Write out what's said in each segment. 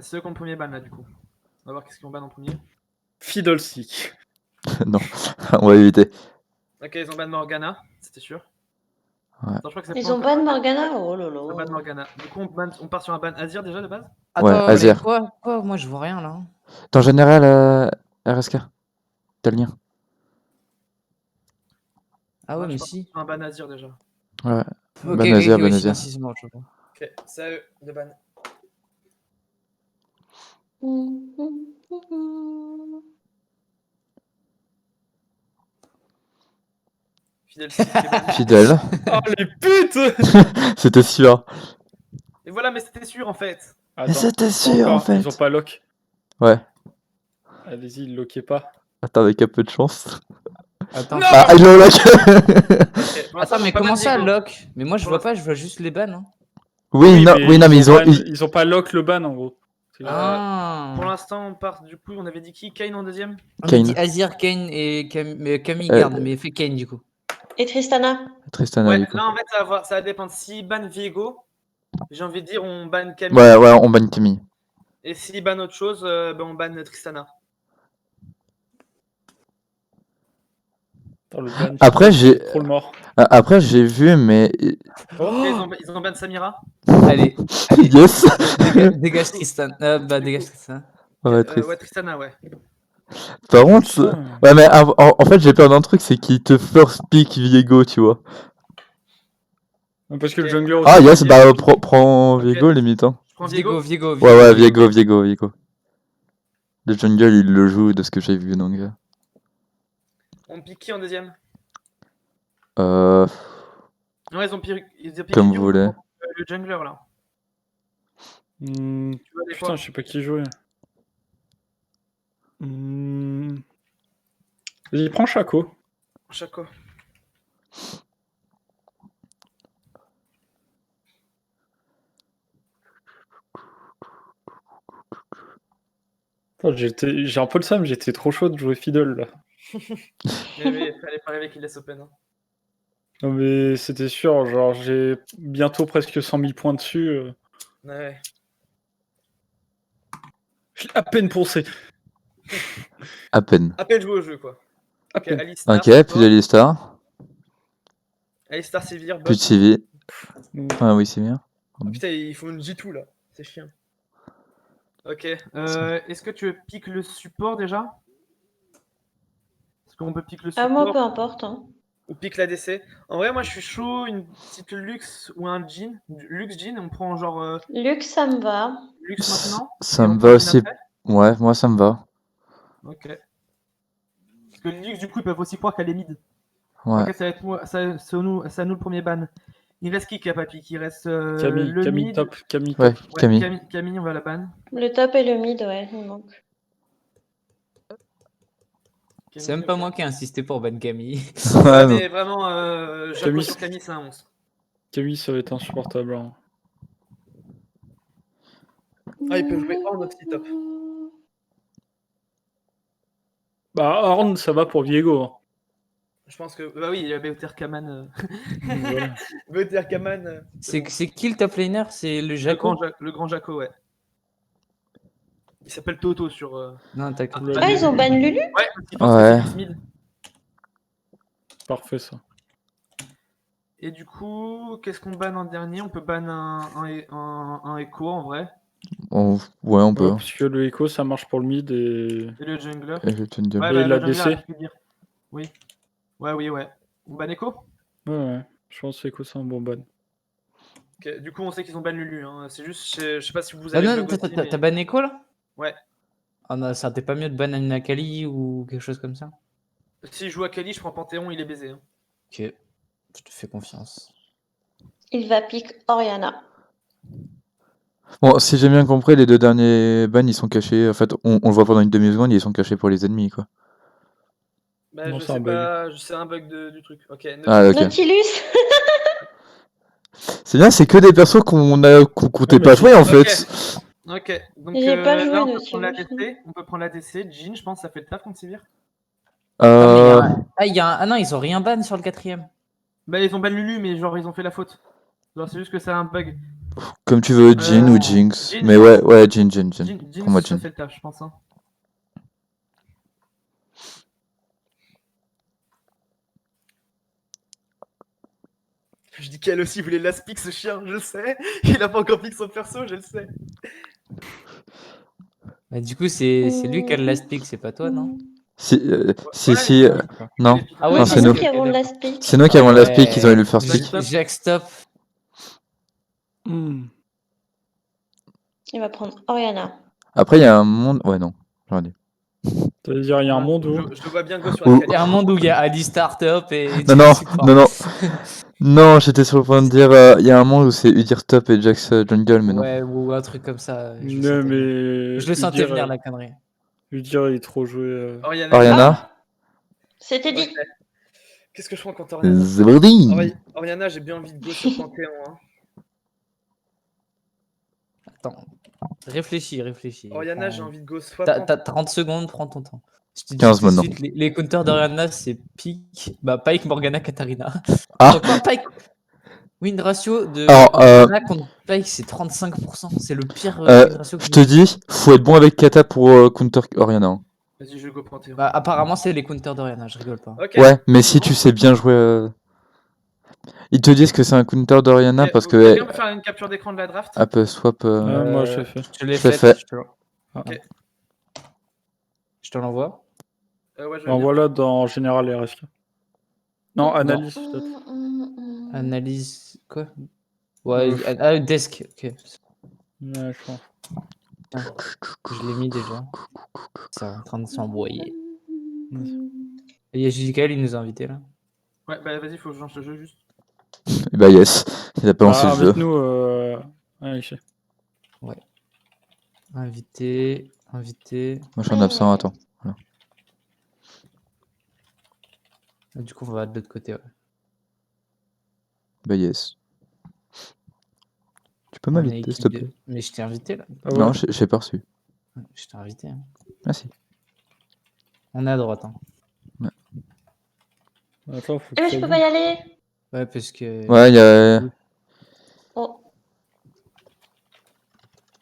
C'est eux qui ont le premier ban là du coup. On va voir qu'est-ce qu'ils ont ban en premier. Fiddlestick. Non, on va éviter. Ok, ils ont ban Morgana, c'était sûr. Ouais. Attends, je crois que ça Ils prend ont encore ban un ban. Morgana? Oh là Ils ont ban là. Morgana. Du coup, on part sur un ban Azir déjà de base. Ouais, Attends, Azir. quoi? Moi, je vois rien, là. Ton général RSK, t'as le lien. Ah ouais, Ouais, mais je pense si. un ban Azir déjà. Ouais. Ok, Ban Azir, oui, ban sinon, Azir. si, c'est bon, je vois. Ok, c'est à eux de ban. Fidèle Stick qui est ban. Fidèle. Oh les putes. C'était sûr. Et voilà, mais c'était sûr en fait. Attends, c'était pas sûr, encore, en fait. Ils ont pas lock. Ouais. Allez-y, lockez pas. Attends, avec un peu de chance. Attends, Non Ah, ils l'ont lock. Ok, pour l'instant, Attends, mais pas ban comment ça, Diego. lock? Mais moi, je Pour vois pas, je vois juste les bans. Hein. Oui, non, mais ils ont. Ils ont pas lock le ban en gros. Ah. Pour l'instant, on part du coup, on avait dit qui? Kane en deuxième? On a dit Kane. Azir, Kane et Camille garde, mais fait Kane du coup. Et Tristana? Tristana, Ouais, du coup. là en fait, ça va dépendre. Si ban Viego, j'ai envie de dire, on ban Camille. Ouais, on ban Camille. Et si ban autre chose, ben, on ban Tristana. Attends, le ban, Après, j'ai trop le mort. Après, j'ai vu, mais. Ok, ils ont ban Samira. Allez. Yes. Dégage Tristan. Dégage Tristan. Ouais, Ouais, Tristana, ouais. Par Je le contre, sens. ouais, mais en fait, j'ai peur d'un truc, c'est qu'il te first pick Viego, tu vois. Parce que le Ok. jungler aussi. Ah, yes, ok. bah, prends Ok. Viego, limite. Hein. Je prends Viego. Viego. Ouais, Viego. Le jungle, il le joue de ce que j'ai vu, donc. On pique qui en deuxième? Euh. Non, ils ont piqué Comme du vous coup, voulez. le jungler là. Hmm, Tu vois des putain, fois. je sais pas qui jouer. Hmm. Vas-y, prends Chaco. Chaco. J'ai un peu le seum, j'étais trop chaud de jouer Fiddle là. Il fallait pas rêver qu'il laisse open. Hein. Non mais c'était sûr, genre j'ai bientôt presque 100 000 points dessus. Ouais. J'ai à peine poncé. À peine. À peine jouer au jeu quoi. À Ok, peine. Alistar. Ok, plus d'Alistar. Alistar Sivir, Plus de bot. Civi. Hmm. Ah oui, c'est bien. Ah, putain, il faut une G2 là. C'est chiant. Ok. Est-ce que tu veux pique le support déjà? Est-ce qu'on peut pique le Ah, support moi, peu importe. Hein. ou pique l'ADC? En vrai, moi je suis chaud, une petite Lux ou un Jhin. Lux Jhin, on prend genre Luxe, ça me va. Lux maintenant. Ça et on me prend va Jhin aussi. après. Ouais, moi, ça me va. Ok. Parce que les Lux, du coup, ils peuvent aussi croire qu'elle est mid. Ouais. Ok, ça va être moi, c'est à nous le premier ban. Il reste qui a pas pique? Il reste Camille, le Camille mid. top, Camille Ouais, top. Camille. Camille, on va la ban. Le top et le mid, ouais, il manque. C'est même pas moi qui ai insisté pour ban Camille. Ouais, Ouais, non. mais vraiment, Jaco Camille, sur Camille, c'est un monstre. Camille ça va être insupportable. Hein. Ah, il peut jouer hors notre petit top. Bah Horn ça va pour Viego. Hein. Je pense que. Bah oui, il y a Beoter Kaman. Voilà. Beoter Kaman. C'est qui le top laner? C'est le Jaco? Le grand Jaco, ouais. Il s'appelle Toto sur. Non, t'inquiète. Ah, ils ont ban Lulu? Ouais, il pense Ouais. que c'est mid. Parfait ça. Et du coup, qu'est-ce qu'on banne en dernier? On peut ban un Echo en vrai. Ouais, on peut. Ouais, parce que le Echo ça marche pour le mid et Et le jungler. Et le jungle. Ouais, Et bah, le la jungler, DC. je peux dire. Oui. Ouais. On ban Echo? Ouais. Je pense que Echo c'est un bon ban. Ok, du coup, on sait qu'ils ont ban Lulu. Hein. C'est juste, je sais pas si vous Ah avez non, bug aussi, mais... t'as ban Echo là? Ouais. Ah non, ça t'est pas mieux de ban Anna Kali ou quelque chose comme ça? Si je joue à Kali, je prends Panthéon, il est baisé. Hein. Ok, je te fais confiance. Il va pique Oriana. Bon, si j'ai bien compris, les deux derniers bans, ils sont cachés. En fait, on le voit pendant une demi-seconde, ils sont cachés pour les ennemis, quoi. Bah, Non, je c'est un sais bug. pas, c'est un bug du truc. Ok, Ah, ok. Nautilus. C'est bien, c'est que des persos qu'on comptait pas jouer, en fait. Ok, donc J'ai pas joué là, on peut Nautilus, prendre non. l'ADC. On peut prendre l'ADC. Jhin, je pense, ça fait le taf contre Sivir. Attends, mais ah non, ils ont rien ban sur le 4ème. Bah, ils ont ban Lulu, mais genre, ils ont fait la faute. Genre, c'est juste que c'est un bug. Comme tu veux, Jin ou Jinx. Jin, Mais ouais, Jin. Jin, Prends-moi ça Jin. fait le taf, je pense. Hein. Je dis qu'elle aussi voulait last pick ce chien, je le sais. Il a pas encore pick son perso, je le sais. Bah, du coup, c'est lui qui a le last pick, c'est pas toi, non? Si, Ouais, si, Quoi. non. Ah Oui, ouais, c'est c'est nous nous. qui avons le d'accord. last pick. C'est nous qui avons le last pick, ils ont eu le first Jack pick. Stop. Jack Stop. Hmm. Il va prendre Oriana. Après, il y a un monde. Ouais, non. J'aurais dit. Ça veut dire, il y a un monde où. Je le vois bien go sur Ou- la Il y a un monde où il y a Alistar top et Non, Jin non, support. non. Non, j'étais sur le point de dire, il y a un monde où c'est Udyr top et Jax jungle, mais non. Ouais, ou un truc comme ça. Je le Non, sentais venir. mais. Je le sentais Udyr, venir, la connerie. Udyr, il est trop joué. Oriana. C'était dit. Ok. Qu'est-ce que je prends contre Oriana Zebri. Oriana, j'ai bien envie de go sur Panthéon. Hein. Attends. Réfléchis. Oriana, j'ai Prends- envie de go soit T'as Panthéon. 30 secondes, prends ton temps. Je te dis 15 tout de maintenant. suite, les counters d'Oriana, c'est Pyke, Pyke, Morgana, Katarina. Ah. Encore Pyke. Win ratio de Alors, Morgana contre Pyke, c'est 35%. C'est le pire win ratio que Je te dis, faut être bon avec Kata pour counter Oriana. Hein. Vas-y, je go Panthéon. Bah, apparemment, c'est les counters d'Oriana, je rigole pas. Ok. Ouais, mais si tu sais bien jouer. Ils te disent que c'est un counter d'Oriana parce que. Quelqu'un peut faire une capture d'écran de la draft Elle peut swap. Moi, je l'ai fait. Je te l'ai Je l'ai fait. fait. Ok. Je te l'envoie. Ouais, je veux En bien. voilà dans Général et RSK. Non, analyse peut-être. Analyse. Quoi? Ouais, Euh. desk. Ok. Ouais, je pense. Je l'ai mis déjà. C'est en train de s'envoyer. Et il y a JKL, il nous a invités là. Ouais, bah vas-y, faut que je lance le jeu juste. Et bah yes, il a pas lancé le jeu. Invite-nous. Ici. Invité. Moi je suis en absent, attends. Voilà. Ah, du coup, on va de l'autre côté. Ouais. Bah yes. Tu peux On est m'inviter, équipe s'il te de- plaît? Mais je t'ai invité là. Ah ouais. Non, j'ai pas reçu. Je t'ai invité. Hein. Merci. On est à droite. Hein. Attends, faut Eh, mais que je ça peux pas y aller. Ouais, parce que. Ouais, il y a. Oh.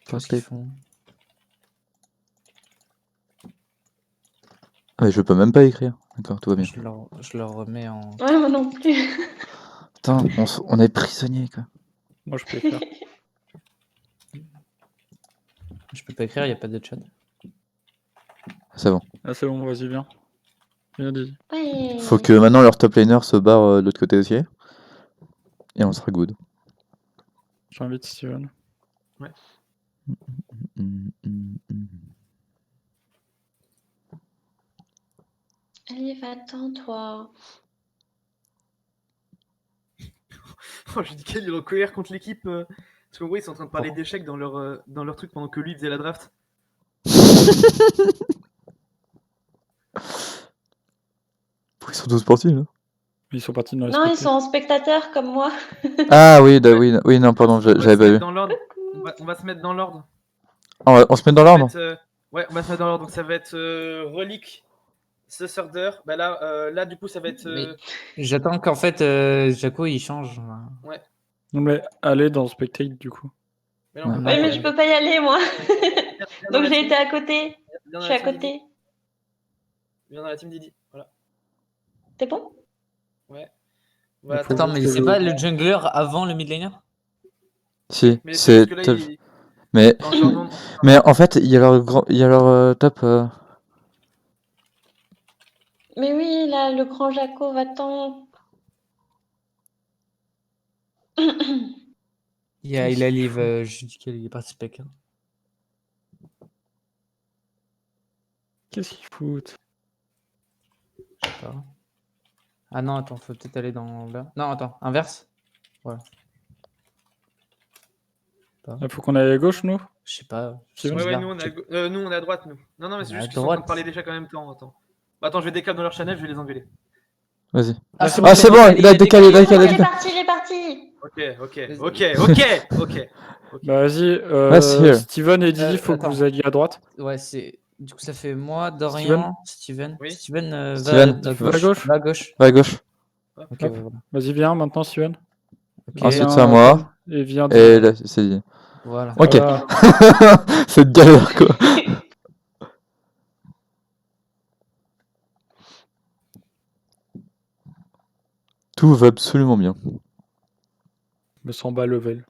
Qu'est-ce qu'ils font? Ah, mais je peux même pas écrire. D'accord, tout va bien. Je leur remets en. Ouais, moi non plus. Putain, on est prisonniers quoi. Moi, je peux faire. Je peux pas écrire, il n'y a pas de chat. C'est bon. Ah, c'est bon, vas-y, viens. Viens, dis. Ouais. Faut que maintenant leur top laner se barre de l'autre côté aussi. Et on sera good. J'invite Steven. Allez, va-t'en, toi. Oh, j'ai dit qu'il est en colère contre l'équipe. Parce qu'en gros, ils sont en train de parler d'échecs dans leur truc pendant que lui faisait la draft. Ils sont tous partis là. Ils sont partis dans les Non, ils spectacles. sont en spectateur comme moi. Ah oui, oui, non, pardon, On va j'avais se pas mettre vu. dans l'ordre. On va se mettre dans l'ordre. On se met dans Ça va l'ordre. être, ouais, on va se mettre dans l'ordre. Donc ça va être Relic, Sussurder. Bah là, du coup, ça va être. J'attends qu'en fait, Jaco il change. Non, mais allez dans Spectate du coup. Mais non, on peut Ouais, pas Oui, y mais aller. je peux pas y aller, moi. Viens dans Donc la j'ai team. été à côté. Viens Je dans suis la à team côté. Didi. Viens dans la team Didi. Voilà. T'es bon? Ouais. On Il va faut attendre. Attends, mais juste c'est que pas le- le jungler avant le mid laner? Si, Mais c'est juste que là, top. il. Mais, Non, genre, non. mais en fait, il y a leur top. Mais oui, là, le grand Jaco, va-t'en. Il a live, je dis qu'il est parti spec. Hein. Qu'est-ce qu'ils foutent? Je sais pas. Ah non, attends, faut peut-être aller dans là. Non, attends, inverse. Voilà. Il faut qu'on aille à gauche, nous? Je sais pas. C'est c'est bon. Ouais, bizarre. nous, on est à droite, nous. Non, mais c'est On est à juste qu'ils sont en train de droite. parler d'échecs en même temps. Attends. Bah, attends, je vais décaler dans leur channel, je vais les engueuler. Vas-y. Ah, Ah, c'est bon, il a décalé, Il est décalé. parti, il est parti. Ok. Bah, vas-y. Vas-y. Steven et Didi, faut que attends. vous alliez à droite. Ouais, c'est. Du coup, ça fait moi, Dorian, Steven. Oui. Steven, Steven, va à va à gauche. Va à gauche. Va à gauche. Ok, Hop. ouais, voilà. Vas-y, viens maintenant, Steven. Ok. Ensuite, Viens, c'est à moi. Tom. Et vient de... Et là, c'est dit. Voilà. Ok. Voilà. Cette galère, quoi. Tout va absolument bien. Me sens bas level.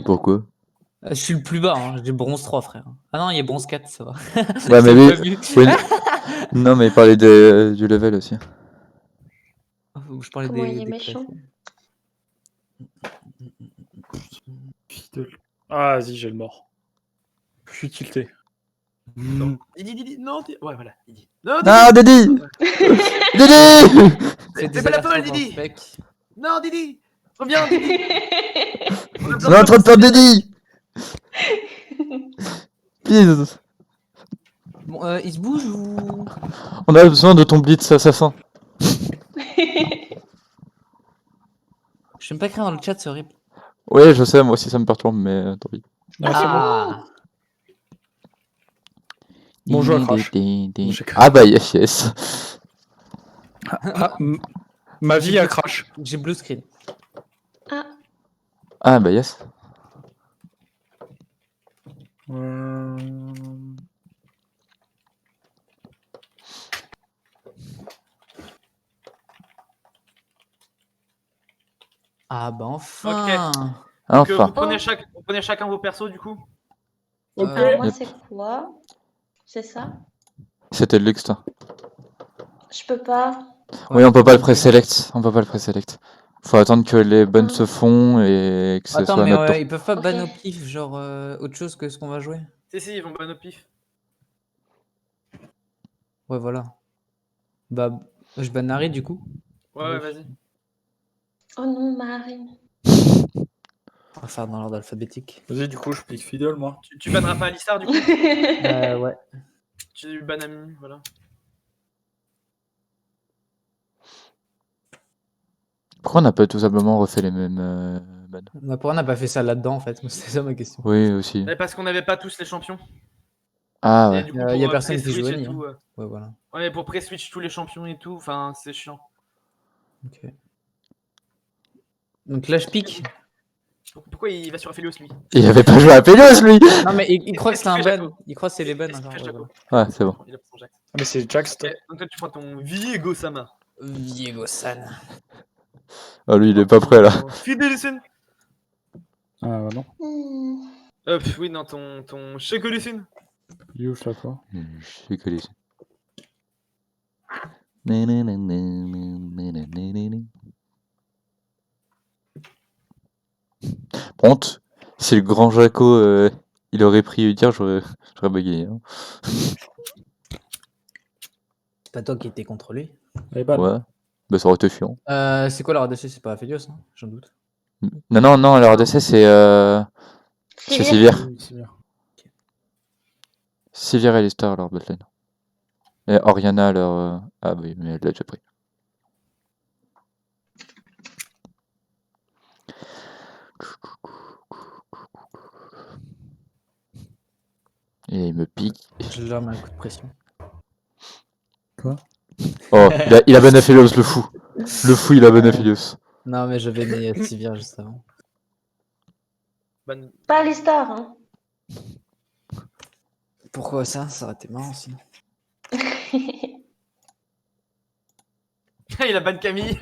Pourquoi? Je suis le plus bas, hein. J'ai bronze 3, frère. Ah non, il y a bronze 4, ça va. Ouais, mais J'avais oui. pas vu. Oui, non, mais il parlait du level aussi. Je parlais Comment il est des méchant. classes. Fidèle. Ah, vas-y, j'ai le mort. Je suis tilté. Didi, non, ouais, voilà, Didi. Non, Ah, Didi! Didi! Fais des Fais pas la allers-retours folle, dans Didi. le spec. Non, Didi. Reviens, Didi. On est en train de faire Didi! Please! Bon, il se bouge ou... On a besoin de ton blitz assassin. Je sais même pas écrire dans le chat, c'est horrible. Ouais, je sais, moi aussi ça me perturbe, mais tant pis. Ah, c'est bon. Ah Bon jeu à Crash. Ah bah yes. Ah, ma vie à Crash. J'ai blue screen. Ah, Ah bah yes. Ah bah enfin. Donc, Enfin. vous prenez chacun vos persos, du coup. Ok. alors moi Yep. c'est quoi? C'est ça? C'était le luxe. Je peux pas. Oui, on peut pas le préselect. On peut pas le préselect. Faut attendre que les buns se font et que ce Attends, soit mais notre tour. ils peuvent pas Ok. ban au pif, genre autre chose que ce qu'on va jouer? Si, ils vont ban au pif. Ouais, voilà. Bah, je ban Harry du coup. Ouais, vas-y. Oh non, Marie. On va faire dans l'ordre alphabétique. Vas-y, du coup, je pique Fidèle, moi. Tu banneras pas Alistar, du coup. Ouais. Tu bannes Ami, voilà. Pourquoi on n'a pas tout simplement refait les mêmes bans? Bah, pourquoi on n'a pas fait ça là-dedans en fait? C'était ça ma question. Oui, aussi. Mais parce qu'on n'avait pas tous les champions. Ah Et ouais. du coup, Y a pour, personne qui pré-switch joue et ni, tout, Ouais, voilà. ouais, mais pour pré-switch tous les champions et tout, enfin, c'est chiant. Ok. Donc là, je pique. Pourquoi il va sur Aphelios, lui? Il avait pas joué à Pélios, lui! Non, mais il croit que c'est un Qu'est-ce qu'il fait, ban. Jaco? Il croit que c'est les bans Qu'est-ce qu'il encore. fait, Ouais, Jaco? voilà. Ouais, c'est bon. Il a pris son Jax. Ah, mais c'est Jax. Ok, donc toi, tu prends ton Viego Sama. Diego San. Ah, lui, il est pas prêt, là. Fidelusun. Ah, bah non. Oui, non, ton Shekolusun. Youch, là, quoi. Je sais que les... Honte, si le grand Jaco il aurait pris Udir, j'aurais bégayé. Hein. C'est pas toi qui étais contre lui. Elle est bonne. Ouais, bah ça aurait été chiant. C'est quoi la RDC? C'est pas Aphelios, hein? J'en doute. Non, la RDC c'est Sivir. Oui, c'est bien. Sivir et Lister leur botlane. Et Oriana leur... Ah oui, mais elle l'a déjà pris. Et il me pique. Je leur mets un coup de pression. Oh, il a ban Aphelios, le fou. Le fou, il a ban Aphelios. Non, mais j'avais mis Sivir juste avant. Ban... Pas les stars, hein. Pourquoi ça? Ça aurait été marrant sinon. il a ban Camille.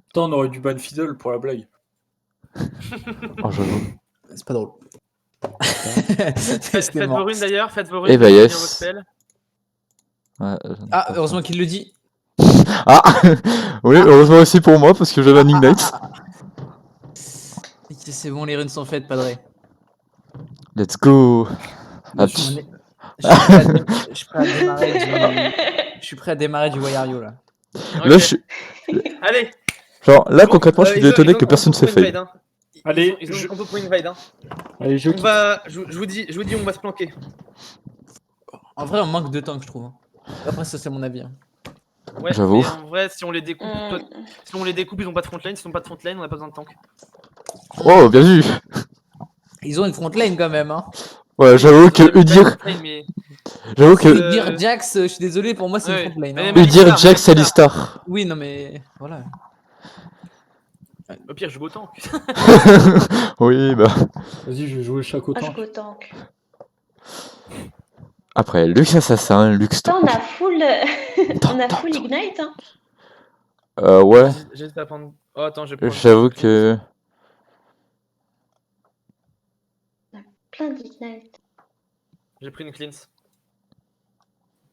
Putain, on aurait dû ban Fiddle pour la blague. Oh, j'avoue. C'est pas drôle. Faites C'était vos mort. runes d'ailleurs, faites vos runes. Eh bah, pour yes. finir votre spell. Ouais, Ah, heureusement qu'il le dit. Ah oui, heureusement aussi pour moi, parce que j'avais un Ignite. Ok, c'est bon, les runes sont faites, Padré. Let's go. Je suis prêt à démarrer je suis prêt à démarrer du Wayario là. Là, Ok. je suis... Allez. Genre, là, concrètement, je suis étonné que personne ne s'est fait. Allez, ils ont compo pour une invade. Hein. Allez, je Je vous dis, on va se planquer. En vrai, on manque de tank, je trouve. Hein. Après, ça, c'est mon avis. Hein. Ouais, J'avoue. mais en vrai, si on les découpe, ils ont pas de frontline. S'ils ont pas de frontline, on a pas besoin de tank. Oh, bien vu. Ils ont une front lane quand même. Hein. Ouais, j'avoue Ils ont que une Udyr... frontline, mais J'avoue que Dire Jax, je suis désolé, pour moi c'est Ouais. une front lane. Mais hein. même- dire Alistar, Jax Alistar. Oui, non mais voilà. Au pire, je joue autant. Oui, bah. Vas-y, je vais jouer Shaco Ah, je tank. go tank. Après, Lux Assassin, Lux Putain, Tank. on a full, on a full ignite, hein. Ouais, J'hésite à prendre. Oh, attends, je vais prendre. j'avoue que. Plein d'ignite. J'ai pris une cleanse.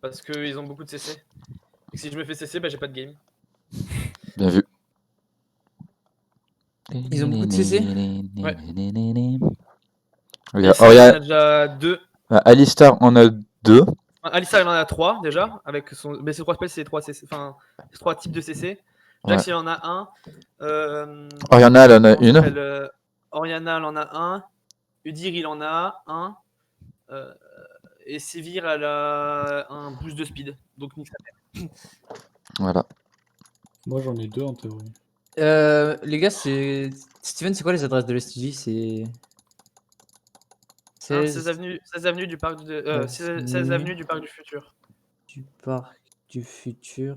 Parce qu'ils ont beaucoup de CC. Et que si je me fais CC, bah j'ai pas de game. Bien vu. Ils ont beaucoup de CC? Ouais. Il y Et a ça, il y en a déjà 2. Alistar en a 2. Alistar, il en a 3 déjà. Avec son. Mais ces 3 spells, c'est 3 CC. Enfin, 3 types de CC. Jax, il en a un. Oriana, elle en a Comment ça une. s'appelle, Oriana, elle en a un. Udyr, il en a un. Et Sévir, elle a un boost de speed. Donc, nique sa mère. Voilà. Moi, j'en ai 2 en théorie. Les gars, c'est. Steven, c'est quoi les adresses de l'STJ? C'est. 16 avenue du parc Ouais, 16 avenue du parc du futur. du parc du futur.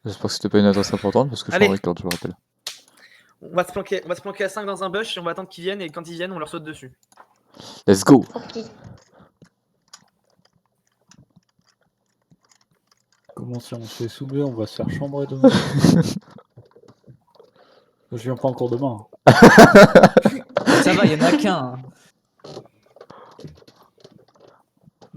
J'espère que c'était pas une adresse importante parce que je suis en Allez. record, je le rappelle. On va se planquer à 5 dans un bush et on va attendre qu'ils viennent et quand ils viennent, on leur saute dessus. Let's go. Ok. Comment si on se fait soulever, on va se faire chambrer demain. Je viens pas encore demain. Ça va, il y en a qu'un. hein.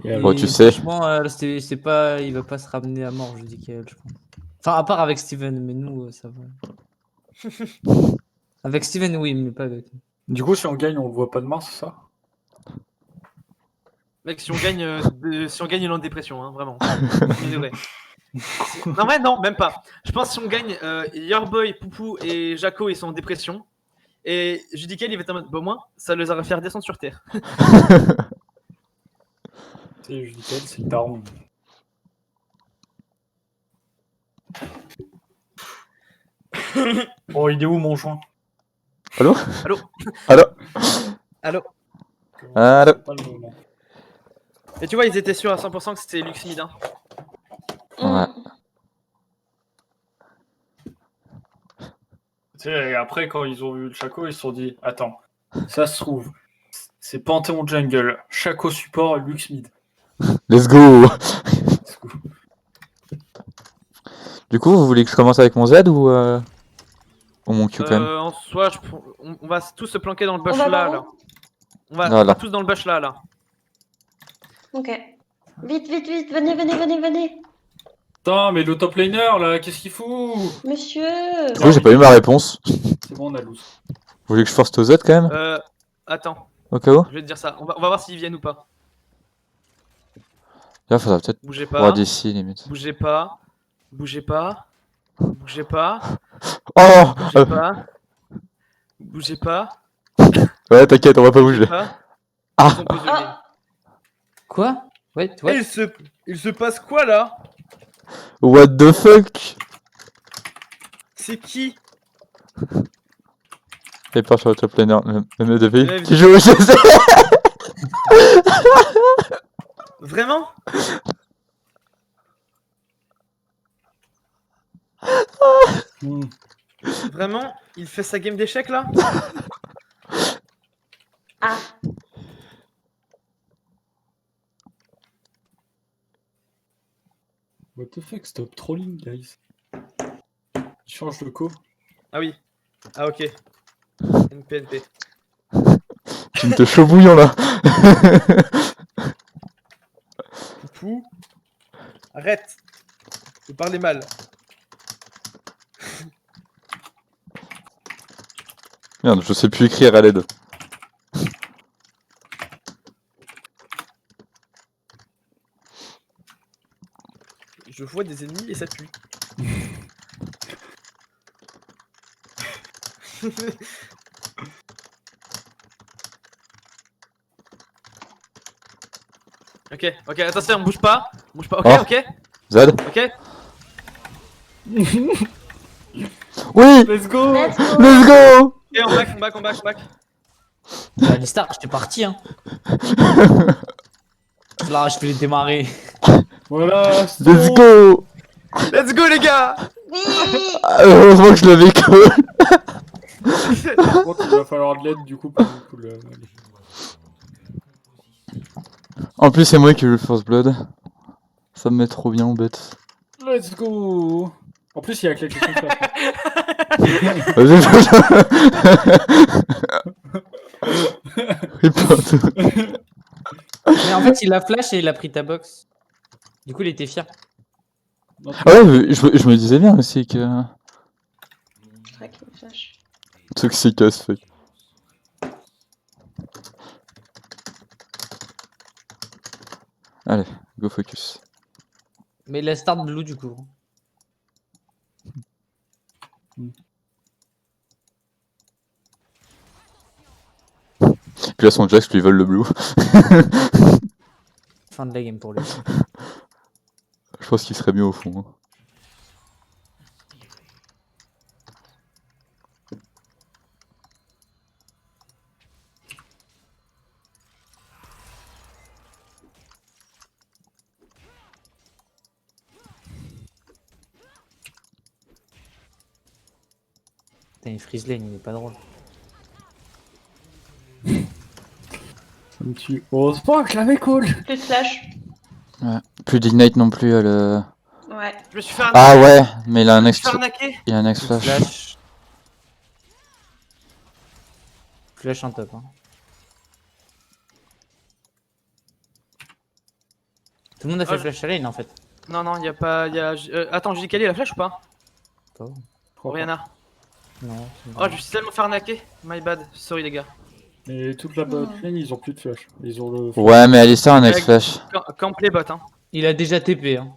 Et Bon, alors, Et tu sais. Franchement, c'est pas, il va pas se ramener à mort, je dis qu'elle, je pense. Enfin, à part avec Steven, mais nous, ça va. Avec Steven, oui, mais pas avec. du coup, si on gagne, on le voit pas demain, c'est ça? Mec, si on gagne, si on gagne, il est en dépression, hein, vraiment. Désolé. Non, mais non, même pas. Je pense que si on gagne, Yorboy, Poupou et Jaco, ils sont en dépression. Et Judical, il va être en mode, bon, moi, ça les aurait fait redescendre sur Terre. C'est Judical, c'est le daron. Oh, il est où mon joint? Allô? Allô? Allô? Allô? Allô? C'est pas le moment. Et tu vois, ils étaient sûrs à 100% que c'était Luxmid. Hein. Ouais. Tu sais, et après, quand ils ont vu le Shaco, ils se sont dit attends, ça se trouve, c'est Panthéon Jungle, Shaco support, Lux mid. Let's go. Du coup, vous voulez que je commence avec mon Z ou mon Q quand même? En soi, on va tous se planquer dans le bush On va là. voir là. où? On va Voilà. tous dans le bush là. Ok. Vite, vite, vite, venez, venez, venez, venez. Putain, mais le top laner là, qu'est-ce qu'il fout? Monsieur. Oui, j'ai pas eu ma réponse. C'est bon, on a loose. Vous voulez que je force au Z quand même? Attends, Au cas où? je vais te dire ça. On va voir s'ils viennent ou pas. Là, faudra peut-être Bougez voir pas. d'ici limite. Bougez pas. Bougez pas. Bougez pas. Oh! Bougez pas. Bougez pas. Ouais, t'inquiète, on va pas bouger. Pas. Ah. Ils ont posé le Ah. game. Quoi? Ouais, Eh, ouais. il se passe quoi là? What the fuck? C'est qui? Et part sur le top laner, le mec de vie Ouais, qui joue au GC. Vraiment? Vraiment? Il fait sa game d'échecs là? Ah. What the fuck, stop trolling, guys. Change de co. Ah oui. Ah ok. NPNP. Tu me te chaud bouillant là. Poupou. Arrête. Vous parlez mal. Merde, je sais plus écrire à l'aide. Je vois des ennemis et ça tue. Ok, attention, on bouge pas. On bouge pas. Ok, Oh. ok, Z? ok. Oui! Let's go! Let's go. Let's go! Ok, on back. Alistar, j'étais parti, hein. Là, je vais démarrer. Voilà, c'est Let's bon. go! Let's go, les gars! Oui. Heureusement que je l'avais call. Par contre, il va falloir de l'aide du coup pour du coup le. En plus, c'est moi qui ai eu le First Blood. Ça me met trop bien en bête. Let's go. En plus, il y a claqué son flash. Vas-y, Et pardon. Mais en fait, il a flash et il a pris ta box. Du coup, il était fier. Non, tu- Ah ouais, mais je me disais bien aussi que. Tracking flash. Toxic as fuck. Allez, go focus. Mais il a start blue du coup. Puis là, son Jax lui vole le blue. Fin de la game pour lui. Je pense qu'il serait mieux au fond. Hein. Putain, il freeze lane, il est pas drôle. Ça me tue. Heureusement que je l'avais call. Plus de flash. Ouais. Plus d'ignite non plus à le. Ouais. Je me suis fait arnaquer. Ah ouais, mais il a un Je me ex. suis fait arnaquer. Il a un ex flash. Flash. Flash en top. Hein. Tout le monde a fait Ah, flash à lane en fait. Non, non, y a pas. Attends, j'ai calé la flèche ou pas? Pas bon. Oriana. Non. c'est Oh, je me suis tellement fait arnaquer. My bad. Sorry, les gars. Et toute la bot lane, ils ont plus de flash. Ils ont le. Ouais, mais Alistar a un ex flash. Camp les bots, hein. Il a déjà TP. Hein.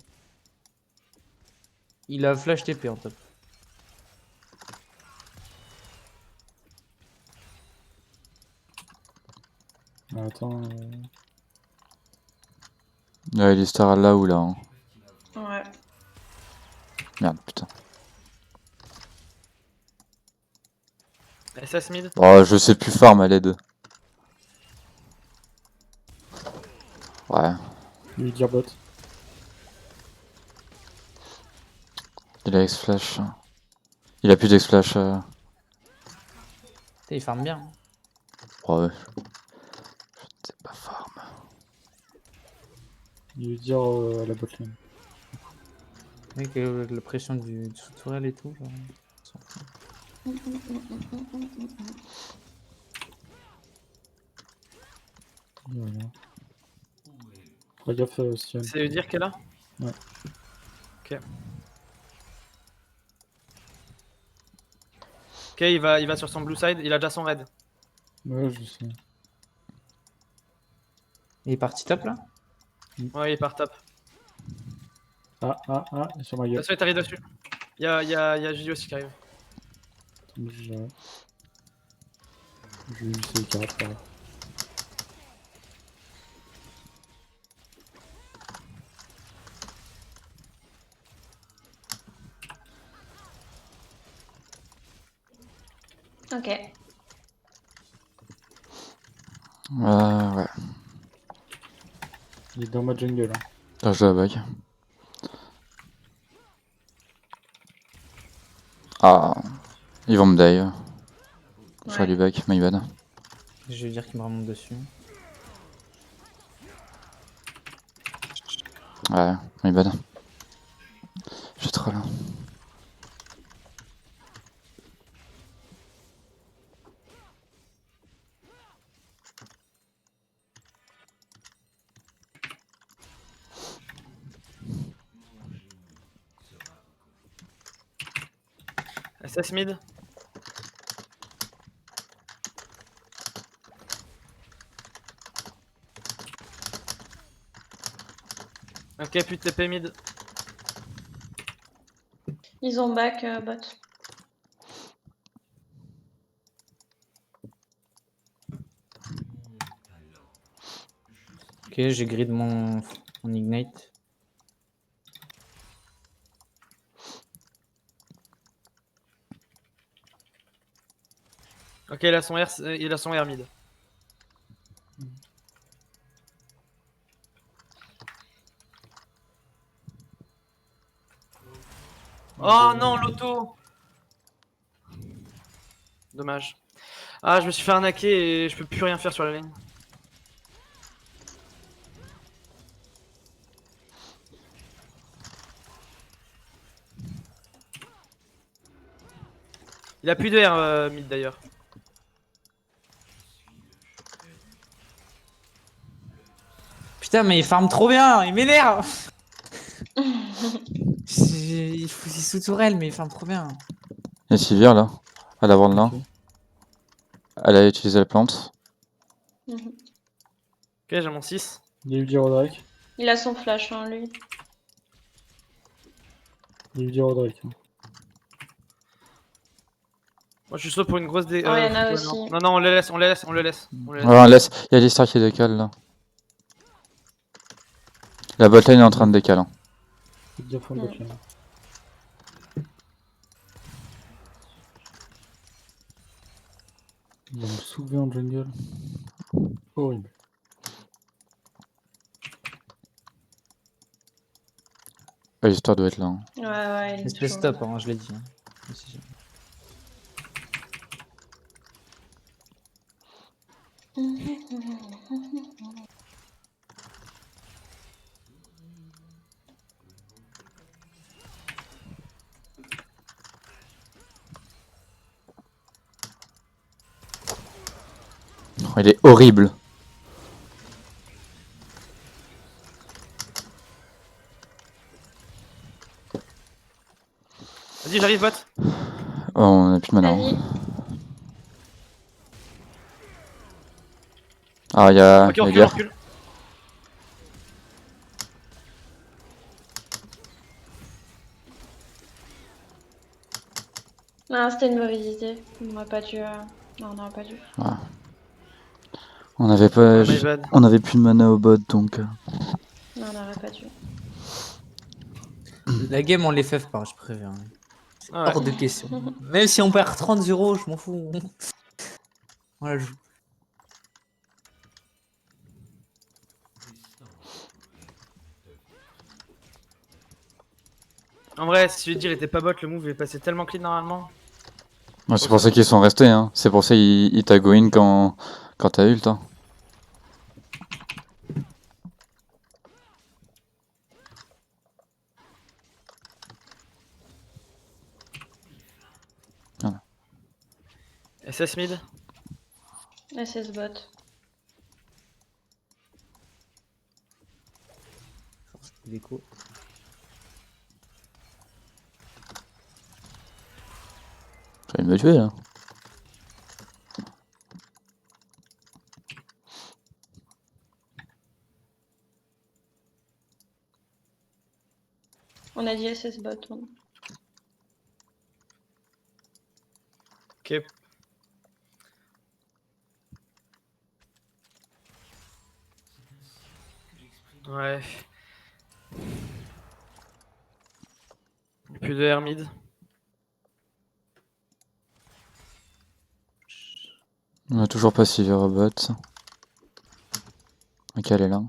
Il a flash TP en top. Attends. Ouais, Alistar là ou là. Hein. Ouais. Merde, putain. SS mid. Oh, je sais plus farm à l'aide. Ouais, Lui dire bot. il a ex flash. Il a plus d'ex flash. Putain, il farm bien. Hein. Ouais. Je sais pas farm. Lui dire la bot lane. Avec la pression du sous-tourelle et tout. Genre, on s'en fout. Voilà. Fais gaffe, Sion. C'est veut dire qu'elle a. Ouais. Ok. Ok, il va sur son blue side. Il a déjà son raid. Ouais, je sais. Il est parti top là. Ouais, il part top. Ah, sur ma gueule. Attention, il t'arrive dessus. Y'a Gigi aussi qui arrive. Attends, je vais essayer de carrer, pas grave. Ok. Ouais. Il est dans ma jungle. Hein. Là, je la bague. Ah. Ils vont me die. Je vais Ouais. lui back, my bad. Je vais dire qu'il me remonte dessus. Ouais, my bad. Je suis trop là. SS mid. Ok, plus de TP mid. Ils ont back bot. Ok, j'ai grid mon ignite. Ok, il a son R mid. Oh non, l'auto. Dommage. Ah, je me suis fait arnaquer et je peux plus rien faire sur la ligne. Il a plus de R, mid d'ailleurs. Putain, mais il farm trop bien, il m'énerve. Il faut c'est sous tourelle, mais il farm trop bien. Il y a Sivir là, à l'avant de là. Ok. Elle a utilisé la plante. Mhm. Ok, j'ai mon 6. Il y a eu du Roderick. Il a son flash, hein, lui. Il y a eu du Roderick. Hein. Moi je suis saut pour une grosse dé. Oh, il y en a ouais, aussi. non. Non, on le laisse, on le laisse, on le laisse. On le laisse. Ouais, on laisse. Il y a l'histoire qui décale là. La botlane est en train de décaler. Hein. Faites gaffe au Mm. bot là. Il va me soulever en jungle. Horrible. L'histoire doit être là. Hein. Ouais, ouais, il est Espèce chaud. stop, hein, je l'ai dit. Hein. Si, si. Oh, il est horrible. Vas-y, j'arrive, bot. Oh, on a plus de mana. Vas-y. Hein. Ah, il y a. Ok, Il y on a recule, on guerre. recule. Non, c'était une mauvaise idée. On n'aurait pas dû. Non, on n'aurait pas dû. On avait pas. My bad. On avait plus de mana au bot donc. Non, on n'aurait pas dû. La game, on les fait pas, je préviens. C'est Ah ouais. hors de question. Même si on perd 30-0, je m'en fous. Voilà, je... En vrai, si je veux dire, il était pas bot, le move est passé tellement clean normalement. Ouais, c'est pour ça qu'ils sont restés. Hein. C'est pour ça qu'ils t'a go in quand t'as ult. Hein. SS mid. SS bot. Déco. J'ai envie de me tuer là. On a dit SS bot. hein. Ok. Ouais. Plus de R mid. On a toujours pas Sivir au bot. Ok, elle est là.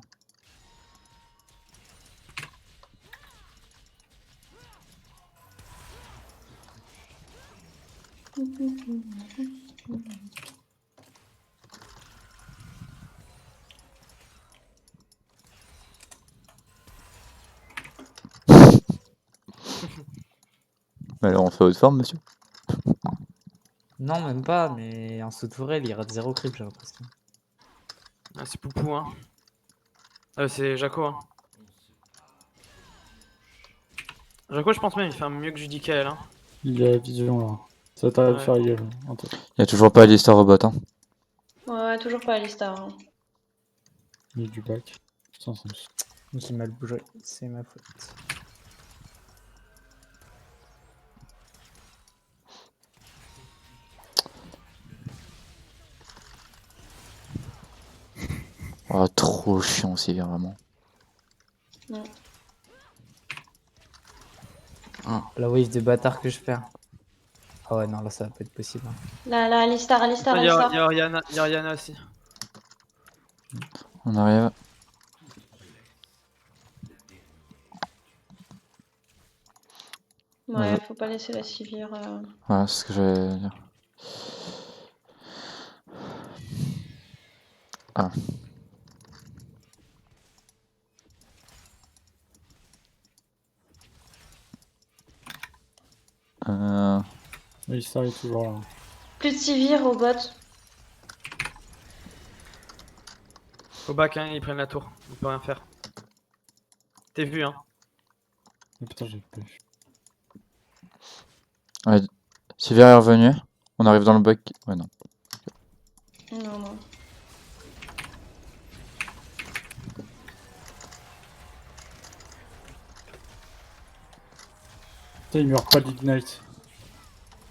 Mais alors on fait haute forme, monsieur. Non, même pas, mais en sous tourelle, il rate 0 creep, j'ai l'impression. Ah, c'est Poupou, hein. Ah, c'est Jaco, hein. Jaco, je pense même, il fait mieux que Judicael, hein. Il a vision là. Ça t'arrête de Ouais. faire gueule. En tête. Il y a toujours pas Alistar au bot. Hein. Ouais, toujours pas Alistar. Hein. Il y a du back. Putain, ça me saoule. J'ai mal bougé, c'est ma faute. Oh, trop chiant Sivir, vraiment. La wave de bâtard que je perds. Ah ouais, non, là, ça va pas être possible. Hein. Là, Alistar, Alistar, Il y a Alistar. Oriana, il y a Oriana aussi. On arrive. Ouais, faut pas laisser la Sivir. Voilà, c'est ce que j'allais dire. Ah. Oui, ça est toujours là. Plus de Sivir au bot. Au bac, hein, ils prennent la tour. On peut rien faire. T'es vu, hein. Oh, putain, j'ai pêche. Sivir est revenu. On arrive dans le bac. Ouais, non. Non, non. Putain, il meurt pas d'ignite.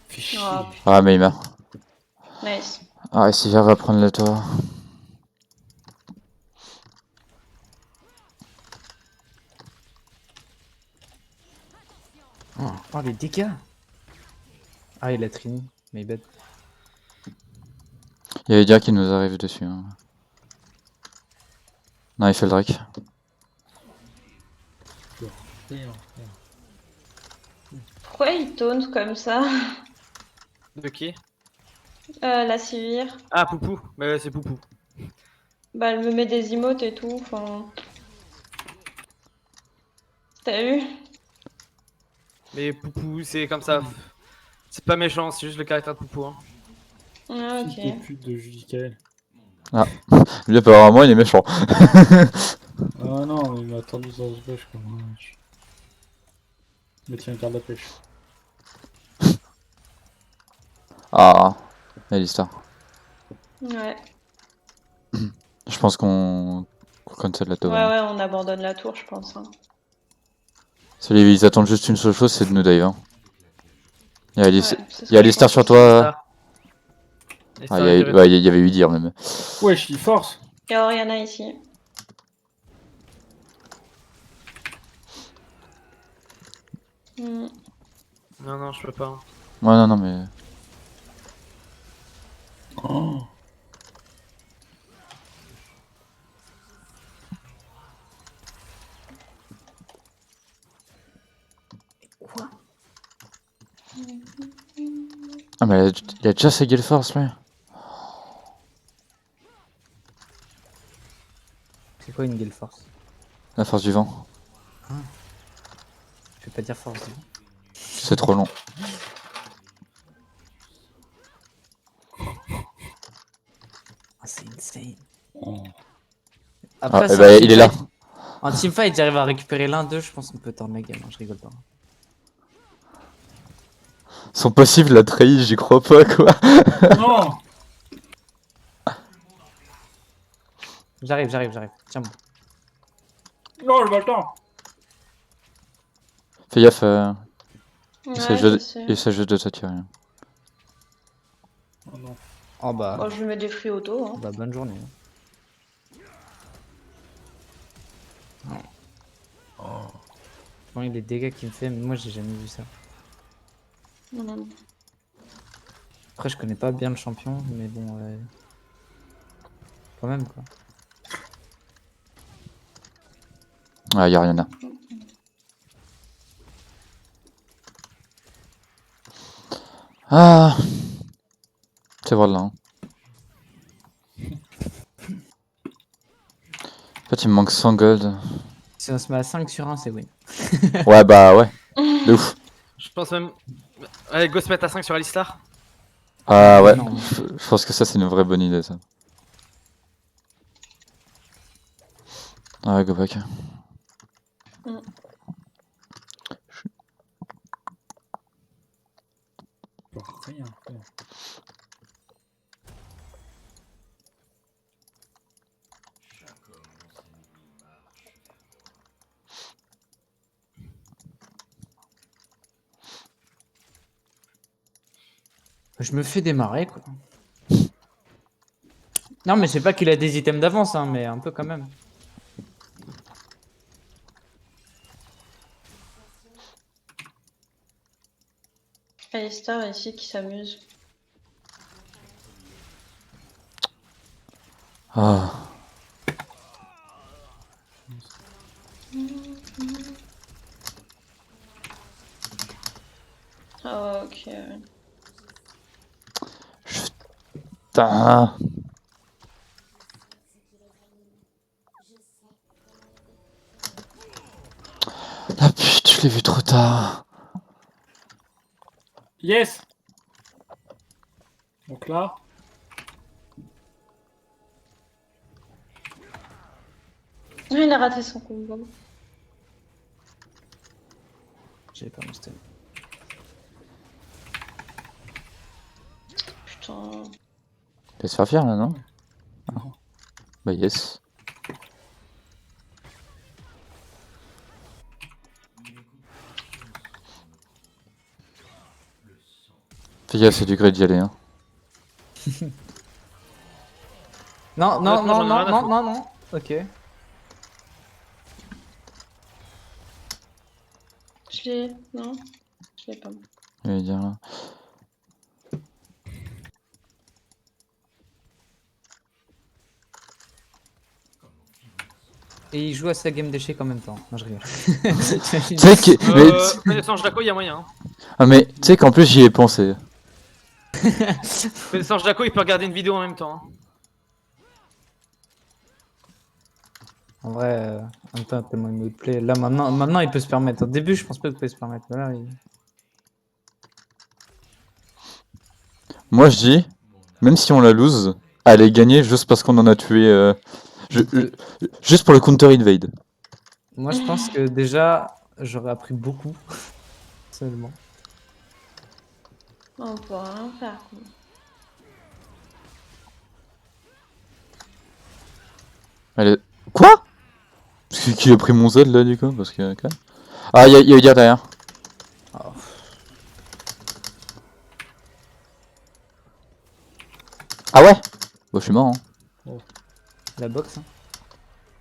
Fais chier. Oh, Ah, mais il meurt. nice. Ah, Sivir va prendre la tour. Oh, les dégâts. Ah, il a Trini, mais bête. Il y a Edia qui nous arrive dessus. Hein. Non, il fait le Drake. Pourquoi il taunt comme ça? De qui? La Sivir. Ah, Poupou. Bah, c'est Poupou. Bah, elle me met des emotes et tout. Enfin. T'as vu? Mais Poupou, c'est comme ça. C'est pas méchant, c'est juste le caractère de Poupou. Hein. Ah, Fils de ok. pute de Judicael. Lui, apparemment, il est méchant. Ah non, il m'a attendu dans ce bush comme un match. Mais tiens, garde la pêche. Ah, Alistar. Ouais. Je pense qu'on cancel la Ouais, tour. ouais, on abandonne la tour, je pense. Hein. Ils attendent juste une seule chose, c'est de nous dive. Hein. Il y a Ouais, Alistar, c'est ce il y a que je Alistar pense sur aussi. toi. Alistar, Ah, Alistar, ouais, il y avait 8 dires même. Wesh, il force. Il y a Oriana ici. Hmm. Non, non, je peux pas. Hein. Ouais, non, non, mais. Oh. Quoi? Ah, mais il a déjà sa Gale Force, lui. C'est quoi une Gale Force? La force du vent. Je vais pas dire force. C'est trop long. Ah, c'est insane. Oh. Après, Ah, si eh ben, en il est là. teamfight- En teamfight, j'arrive à récupérer l'un d'eux, je pense qu'on peut tendre la game, hein, je rigole pas. Son passif l'a trahi, j'y crois pas, quoi. Non. J'arrive. Tiens-moi. Non, le bâtard. Fais gaffe, il Ouais, s'agit je sais. juste de t'attirer. Oh non. Oh bah, Bon, je lui mets des fruits auto. Hein. bah bonne journée. Bon, les dégâts qu'il me fait, mais moi j'ai jamais vu ça. Mhm. Après, je connais pas bien le champion, mais bon, quand même quoi. Ah, y'a rien là. Ah. C'est vrai là. Hein. En fait, il me manque 100 gold. Si on se met à 5 sur 1, c'est win. Ouais, bah ouais. De ouf. Je pense même. Allez, go se mettre à 5 sur Alistar. Ah ouais. Non. Je pense que ça, c'est une vraie bonne idée, ça. Ouais, go back. Mm. Je peux rien faire. Je me fais démarrer quoi. Non, mais c'est pas qu'il a des items d'avance, hein, mais un peu quand même. Alistar ici qui s'amuse. Ah. Putain. Ah putain, je l'ai vu trop tard. Yes. Donc là, Ah, il a raté son combo. J'avais pas mon stun. Putain. Laisse faire fier là, non? Ah. Bah yes. Fais gaffe, c'est du gré d'y aller, hein. Non, non, Honnêtement, non, j'en ai rien non, à non, non, non. Ok. Je l'ai. Non, je l'ai pas. Je vais dire là. Et il joue à sa game d'échecs en même temps. Non, je rigole. Tu sais que. Mais, Connaissant Jaco, il y a moyen. Hein. ah, mais tu sais qu'en plus j'y ai pensé. Connaissant Jaco, il peut regarder une vidéo en même temps. Hein. En vrai, en même temps, tellement il me plaît. Là, maintenant, il peut se permettre. Au début, je pense pas qu'il pouvait se permettre. Mais là, Moi je dis, même si on la lose, allez gagner juste parce qu'on en a tué. Juste pour le counter invade. moi, je pense que déjà, j'aurais appris beaucoup. Seulement. On pourra rien faire. Quoi. Allez. Quoi? Qui a pris mon Z là du coup? Parce que. Okay. Ah, y'a Udyr derrière. Oh. Ah ouais? Bon, je suis mort. Hein. La boxe. Hein.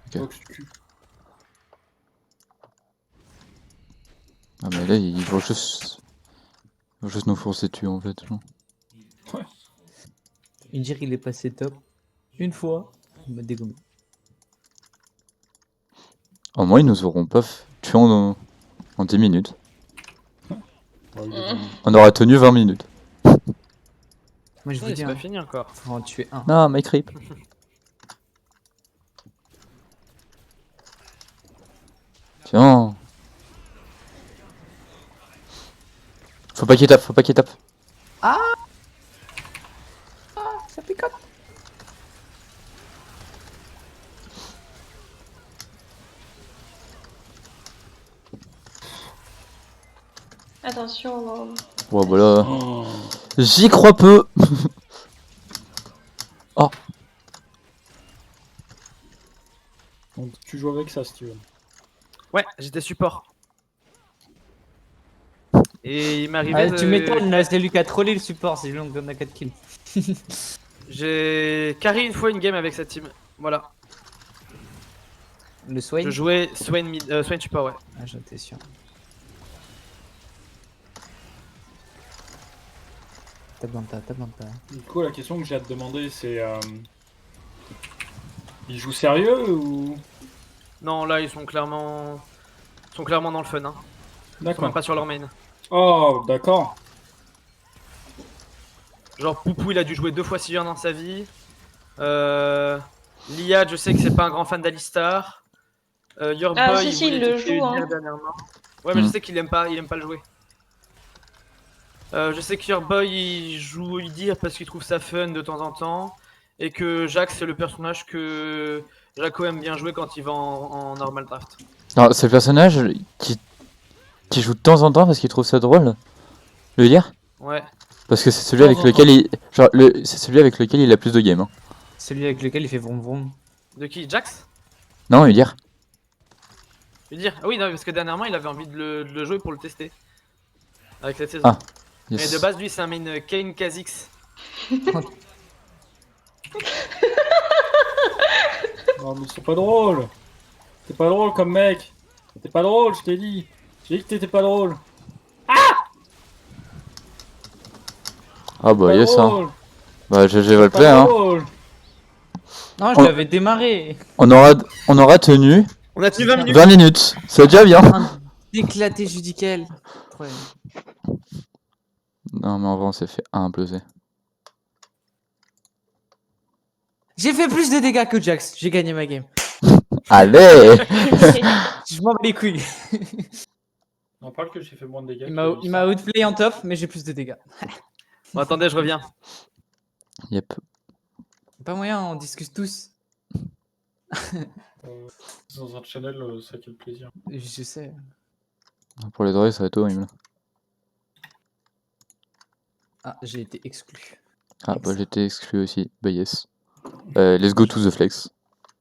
Ok. box du cul. Ah, mais là, il faut juste. Il faut juste nous forcer dessus en fait. Genre. Udyr, il est passé top. Une fois, il m'a dégommé. Au moins, ils nous auront pas tué en 10 minutes. On aura tenu 20 minutes. Moi, je vous Ouais, dis, c'est pas hein, fini encore. faut en tuer un. Non, my creep. Tiens. Faut pas qu'il tape, faut pas qu'il tape. Ça picote. Attention. Ouais, voilà. Oh. J'y crois peu. Donc tu joues avec ça, Steven. Ouais, j'étais support. Et il m'arrivait Ah, de... tu m'étonnes, là, c'est lui qui a trollé le support, c'est lui on a 4 kills. J'ai carry une fois une game avec cette team. Voilà. Le Swain. Je jouais Swain support, ouais. Ah, j'étais sûr. Tablanta. Du coup, la question que j'ai à te demander, c'est... Ils jouent sérieux ou... Non, là, ils sont clairement dans le fun. Hein. Ils sont même D'accord. pas sur leur main. Oh, d'accord. Genre, Poupou, il a dû jouer 2 fois Sivir dans sa vie. Liad, je sais que c'est pas un grand fan d'Alistar. Your Ah, Boy, si, voulait il le tester joue, Udyr hein. dernièrement. Ouais, mais je Hmm. sais qu'il aime pas le jouer. Je sais que Your Boy, il joue Udyr parce qu'il trouve ça fun de temps en temps. Et que Jax, c'est le personnage que Jaco aime bien jouer quand il va en normal draft. Non, c'est le personnage qui joue de temps en temps parce qu'il trouve ça drôle. Le dire? Ouais. Parce que c'est celui De avec temps en lequel il. Genre, c'est celui avec lequel il a plus de games. Hein. Celui avec lequel il fait vroom vroom. De qui? Jax? Non, lui dire. Udyr? Ah oui, non, parce que dernièrement, il avait envie de le jouer pour le tester. Avec cette saison. Ah, Mais yes. de base, lui, c'est un main Kane Kha'Zix. Non, mais c'est pas drôle. T'es pas drôle comme mec. T'es pas drôle, je t'ai dit. J'ai dit que t'étais pas drôle. Ah bah Pas yes, hein. drôle. Bah GG va le Pas play, hein. drôle. Non, je Oh. l'avais démarré. On aura tenu On a tenu 20 minutes. 20 minutes. C'est déjà bien. Éclaté Judicael. Incroyable. Non, mais en vrai, on s'est fait imploser. J'ai fait plus de dégâts que Jax, j'ai gagné ma game. Allez. Je m'en bats les couilles. On parle que j'ai fait moins de dégâts. Il m'a outplay en top, mais j'ai plus de dégâts. Bon, attendez, je reviens. Yep. Pas moyen, on discute tous. Dans un channel, ça quel plaisir. Je sais. Pour les oreilles, ça va être horrible. Ah, j'ai été exclu. Ah, bah j'étais exclu aussi. Bah yes. Let's go to the flex.